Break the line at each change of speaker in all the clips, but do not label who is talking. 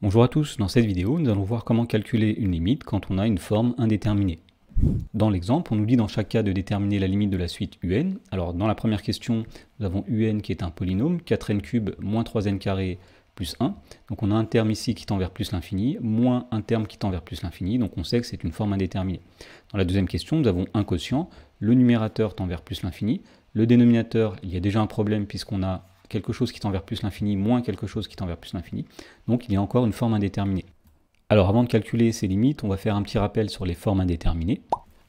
Bonjour à tous, dans cette vidéo, nous allons voir comment calculer une limite quand on a une forme indéterminée. Dans l'exemple, on nous dit dans chaque cas de déterminer la limite de la suite un. Alors dans la première question, nous avons un qui est un polynôme, 4n³ moins 3n² plus 1. Donc on a un terme ici qui tend vers plus l'infini, moins un terme qui tend vers plus l'infini, donc on sait que c'est une forme indéterminée. Dans la deuxième question, nous avons un quotient, le numérateur tend vers plus l'infini, le dénominateur, il y a déjà un problème puisqu'on a quelque chose qui tend vers plus l'infini moins quelque chose qui tend vers plus l'infini, donc il y a encore une forme indéterminée. Alors avant de calculer ces limites, on va faire un petit rappel sur les formes indéterminées.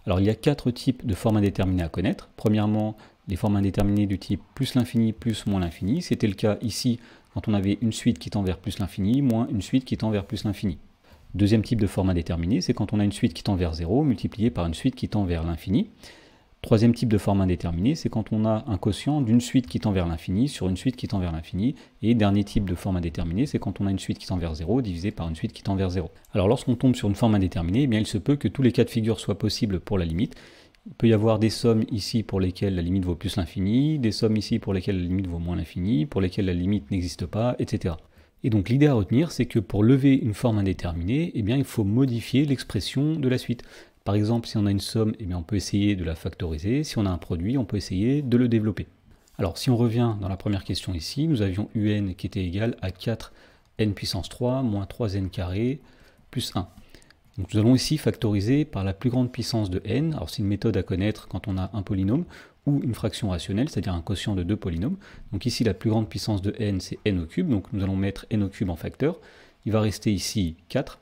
Alors il y a 4 types de formes indéterminées à connaître. Premièrement, les formes indéterminées du type plus l'infini plus moins l'infini. C'était le cas ici quand on avait une suite qui tend vers plus l'infini moins une suite qui tend vers plus l'infini. Deuxième type de forme indéterminée, c'est quand on a une suite qui tend vers 0 multipliée par une suite qui tend vers l'infini. Troisième type de forme indéterminée, c'est quand on a un quotient d'une suite qui tend vers l'infini sur une suite qui tend vers l'infini. Et dernier type de forme indéterminée, c'est quand on a une suite qui tend vers 0 divisée par une suite qui tend vers 0. Alors lorsqu'on tombe sur une forme indéterminée, eh bien, il se peut que tous les cas de figure soient possibles pour la limite. Il peut y avoir des sommes ici pour lesquelles la limite vaut plus l'infini, des sommes ici pour lesquelles la limite vaut moins l'infini, pour lesquelles la limite n'existe pas, etc. Et donc l'idée à retenir, c'est que pour lever une forme indéterminée, eh bien, il faut modifier l'expression de la suite. Par exemple, si on a une somme, eh bien, on peut essayer de la factoriser. Si on a un produit, on peut essayer de le développer. Alors, si on revient dans la première question ici, nous avions un qui était égal à 4n puissance 3 moins 3n² plus 1. Donc, nous allons ici factoriser par la plus grande puissance de n. Alors, c'est une méthode à connaître quand on a un polynôme ou une fraction rationnelle, c'est-à-dire un quotient de deux polynômes. Donc ici, la plus grande puissance de n, c'est n au cube. Donc, nous allons mettre n au cube en facteur. Il va rester ici 4.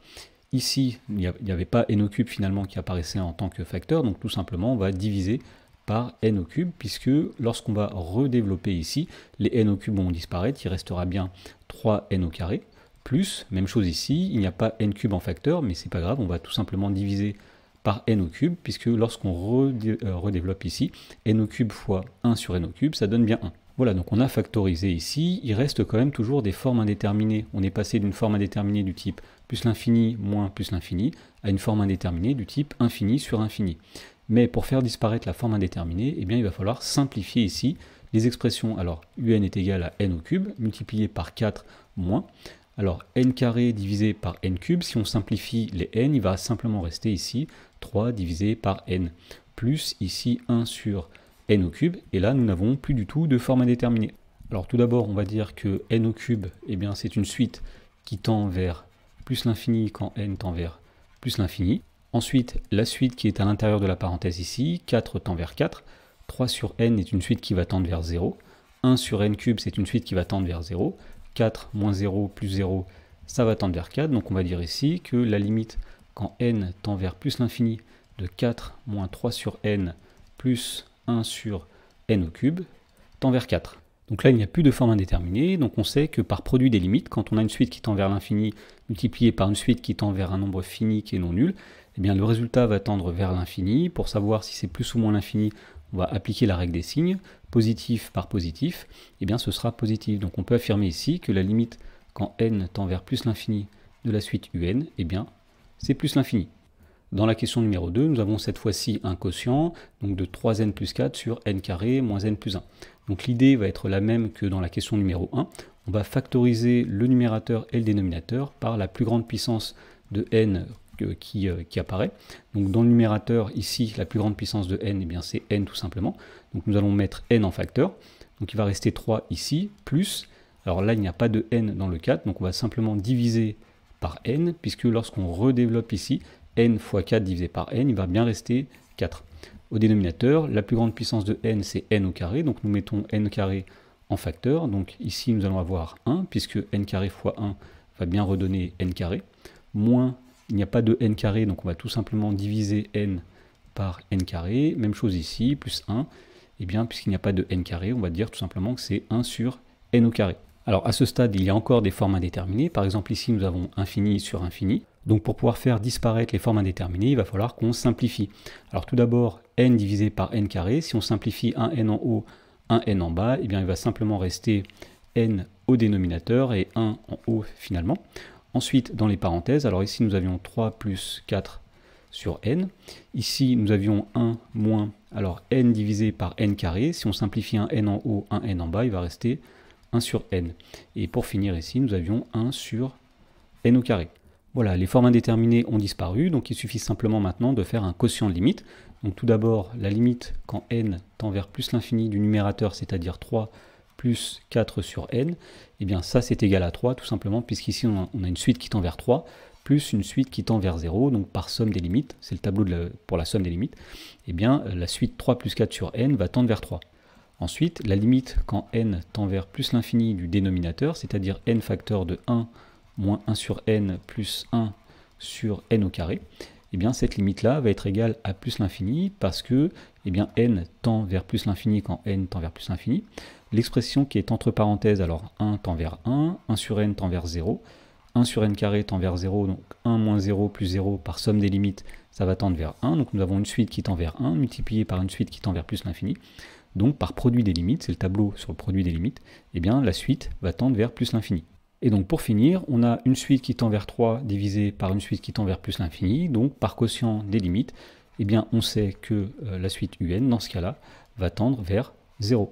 Ici, il n'y avait pas n au cube finalement qui apparaissait en tant que facteur, donc tout simplement on va diviser par n au cube, puisque lorsqu'on va redévelopper ici, les n au cube vont disparaître, il restera bien 3n au carré, plus, même chose ici, il n'y a pas n cube en facteur, mais c'est pas grave, on va tout simplement diviser par n au cube, puisque lorsqu'on redéveloppe ici, n au cube fois 1 sur n au cube, ça donne bien 1. Voilà, donc on a factorisé ici, il reste quand même toujours des formes indéterminées. On est passé d'une forme indéterminée du type plus l'infini moins plus l'infini à une forme indéterminée du type infini sur infini. Mais pour faire disparaître la forme indéterminée, eh bien, il va falloir simplifier ici les expressions. Alors, un est égal à n au cube, multiplié par 4 moins. Alors, n carré divisé par n cube, si on simplifie les n, il va simplement rester ici 3 divisé par n, plus ici 1 sur n au cube, et là nous n'avons plus du tout de forme indéterminée. Alors tout d'abord on va dire que n au cube, eh bien c'est une suite qui tend vers plus l'infini quand n tend vers plus l'infini. Ensuite la suite qui est à l'intérieur de la parenthèse ici, 4 tend vers 4, 3 sur n est une suite qui va tendre vers 0, 1 sur n cube c'est une suite qui va tendre vers 0, 4 moins 0 plus 0 ça va tendre vers 4, donc on va dire ici que la limite quand n tend vers plus l'infini de 4 moins 3 sur n plus 1 sur n au cube tend vers 4. Donc là, il n'y a plus de forme indéterminée, donc on sait que par produit des limites, quand on a une suite qui tend vers l'infini multipliée par une suite qui tend vers un nombre fini qui est non nul, eh bien le résultat va tendre vers l'infini. Pour savoir si c'est plus ou moins l'infini, on va appliquer la règle des signes. Positif par positif, eh bien ce sera positif. Donc on peut affirmer ici que la limite quand n tend vers plus l'infini de la suite un, eh bien c'est plus l'infini. Dans la question numéro 2, nous avons cette fois-ci un quotient donc de 3n plus 4 sur n carré moins n plus 1. Donc l'idée va être la même que dans la question numéro 1. On va factoriser le numérateur et le dénominateur par la plus grande puissance de n qui apparaît. Donc dans le numérateur, ici, la plus grande puissance de n, eh bien c'est n tout simplement. Donc nous allons mettre n en facteur. Donc il va rester 3 ici, plus, alors là il n'y a pas de n dans le 4, donc on va simplement diviser par n, puisque lorsqu'on redéveloppe ici, n fois 4 divisé par n, il va bien rester 4. Au dénominateur, la plus grande puissance de n, c'est n au carré, donc nous mettons n carré en facteur. Donc ici, nous allons avoir 1, puisque n carré fois 1 va bien redonner n carré. Moins, il n'y a pas de n carré, donc on va tout simplement diviser n par n carré. Même chose ici, plus 1. Et bien, puisqu'il n'y a pas de n carré, on va dire tout simplement que c'est 1 sur n au carré. Alors à ce stade, il y a encore des formes indéterminées. Par exemple, ici, nous avons infini sur infini. Donc pour pouvoir faire disparaître les formes indéterminées, il va falloir qu'on simplifie. Alors tout d'abord, n divisé par n carré. Si on simplifie un n en haut, un n en bas, eh bien il va simplement rester n au dénominateur et 1 en haut finalement. Ensuite, dans les parenthèses, alors ici nous avions 3 plus 4 sur n. Ici, nous avions 1 moins, alors n divisé par n carré. Si on simplifie un n en haut, un n en bas, il va rester 1 sur n. Et pour finir ici, nous avions 1 sur n au carré. Voilà, les formes indéterminées ont disparu, donc il suffit simplement maintenant de faire un quotient de limite. Donc tout d'abord, la limite quand n tend vers plus l'infini du numérateur, c'est-à-dire 3 plus 4 sur n, et bien ça c'est égal à 3, tout simplement, puisqu'ici on a une suite qui tend vers 3, plus une suite qui tend vers 0, donc par somme des limites, c'est le tableau pour la somme des limites, et bien la suite 3 plus 4 sur n va tendre vers 3. Ensuite, la limite quand n tend vers plus l'infini du dénominateur, c'est-à-dire n facteur de 1 moins 1 sur n plus 1 sur n au carré, et bien cette limite-là va être égale à plus l'infini parce que n tend vers plus l'infini quand n tend vers plus l'infini. L'expression qui est entre parenthèses, alors 1 tend vers 1, 1 sur n tend vers 0, 1 sur n carré tend vers 0, donc 1 moins 0 plus 0 par somme des limites, ça va tendre vers 1, donc nous avons une suite qui tend vers 1 multipliée par une suite qui tend vers plus l'infini. Donc par produit des limites, c'est le tableau sur le produit des limites, et bien la suite va tendre vers plus l'infini. Et donc pour finir, on a une suite qui tend vers 3 divisée par une suite qui tend vers plus l'infini, donc par quotient des limites, eh bien on sait que la suite un, dans ce cas-là, va tendre vers 0.